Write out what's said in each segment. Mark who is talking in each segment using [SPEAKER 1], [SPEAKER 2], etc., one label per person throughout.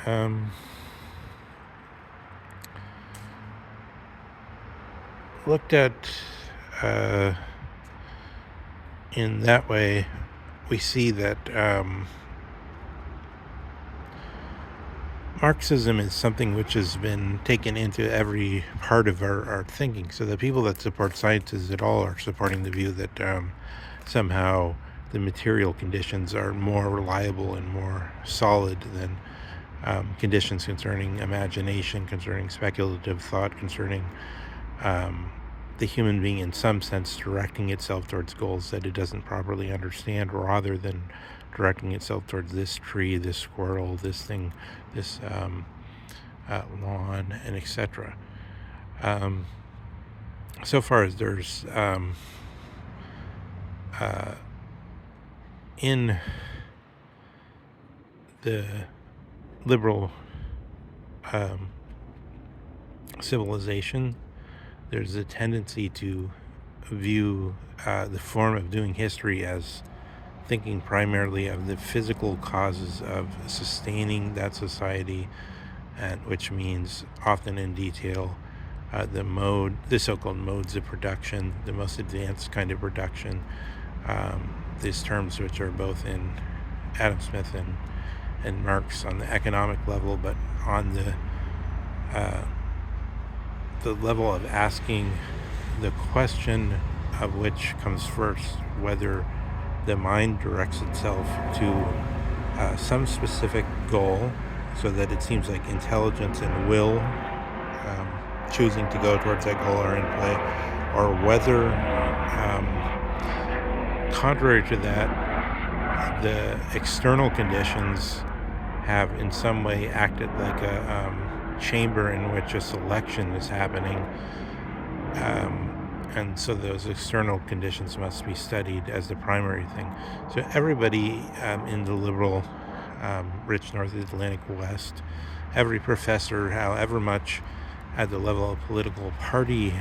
[SPEAKER 1] Um, Looked at uh, in that way, we see that Marxism is something which has been taken into every part of our thinking. So the people that support sciences at all are supporting the view that somehow the material conditions are more reliable and more solid than conditions concerning imagination, concerning speculative thought, concerning um, the human being in some sense directing itself towards goals that it doesn't properly understand, rather than directing itself towards this tree, this squirrel, this thing, this lawn, and etc. Um, so far as there's in the liberal um, civilization, there's a tendency to view the form of doing history as thinking primarily of the physical causes of sustaining that society, and which means often in detail the so-called modes of production, the most advanced kind of production. These terms, which are both in Adam Smith and Marx on the economic level, but on the level of asking the question of which comes first, whether the mind directs itself to some specific goal, so that it seems like intelligence and will choosing to go towards that goal are in play, or whether, contrary to that, the external conditions have in some way acted like a chamber in which a selection is happening. And so those external conditions must be studied as the primary thing. So everybody in the liberal, rich North Atlantic West, every professor, however much at the level of political party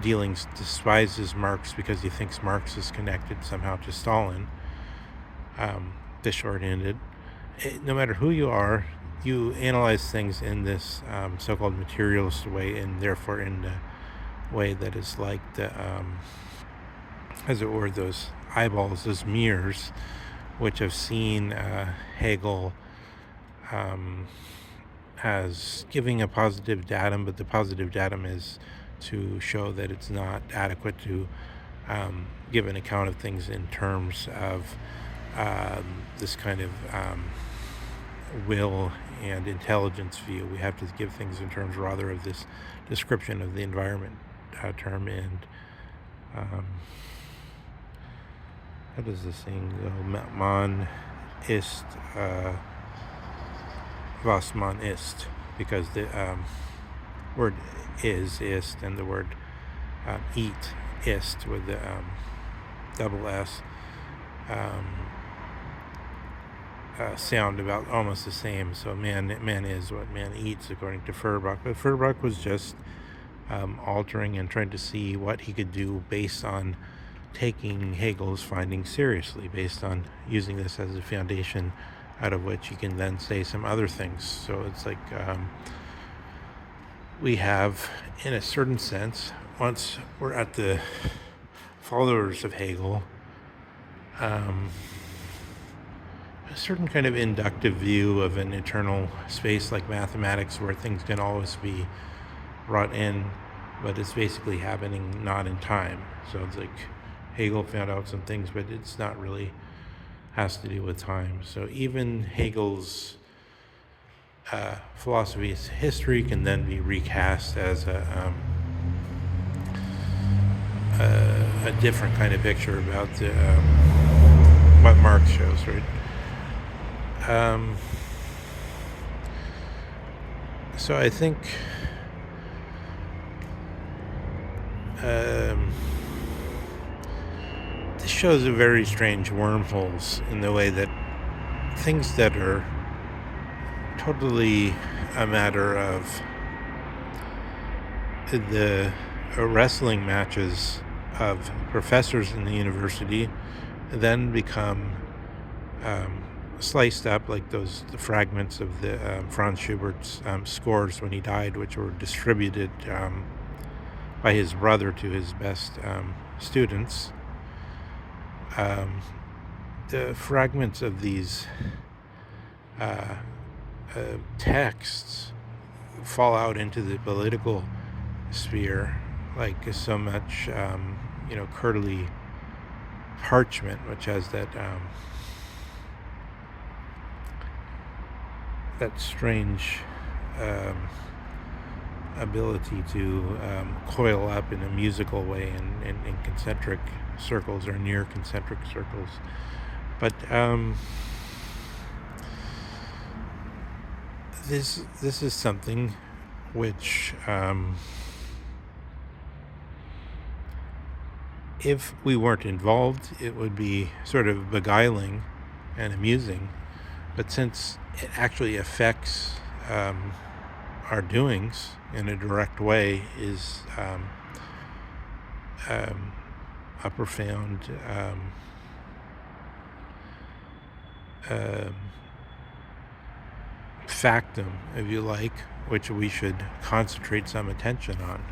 [SPEAKER 1] dealings, despises Marx because he thinks Marx is connected somehow to Stalin, the short-handed. No matter who you are, you analyze things in this so-called materialist way, and therefore in the way that is like the, as it were, those eyeballs, those mirrors, which have seen Hegel as giving a positive datum, but the positive datum is to show that it's not adequate to give an account of things in terms of this kind of will and intelligence view. We have to give things in terms rather of this description of the environment term. And how does this thing go? Man ist was man ist, because the word is, and the word eat, ist, with the double S, sound about almost the same. So man is what man eats, according to Feuerbach. But Feuerbach was just altering and trying to see what he could do based on taking Hegel's findings seriously, based on using this as a foundation out of which you can then say some other things. So it's like we have, in a certain sense, once we're at the followers of Hegel, a certain kind of inductive view of an eternal space like mathematics, where things can always be brought in, but it's basically happening not in time. So it's like Hegel found out some things, but it's not really has to do with time. So even Hegel's philosophy of history can then be recast as a different kind of picture about the, what Marx shows, right? So I think this shows a very strange wormholes in the way that things that are totally a matter of the wrestling matches of professors in the university then become sliced up like the fragments of the Franz Schubert's scores when he died, which were distributed by his brother to his best students. Um, the fragments of these uh, texts fall out into the political sphere like so much, curly parchment, which has that strange um, ability to coil up in a musical way in concentric circles or near concentric circles. But this is something which, if we weren't involved, it would be sort of beguiling and amusing. But since it actually affects our doings in a direct way, is a profound um factum, if you like, which we should concentrate some attention on.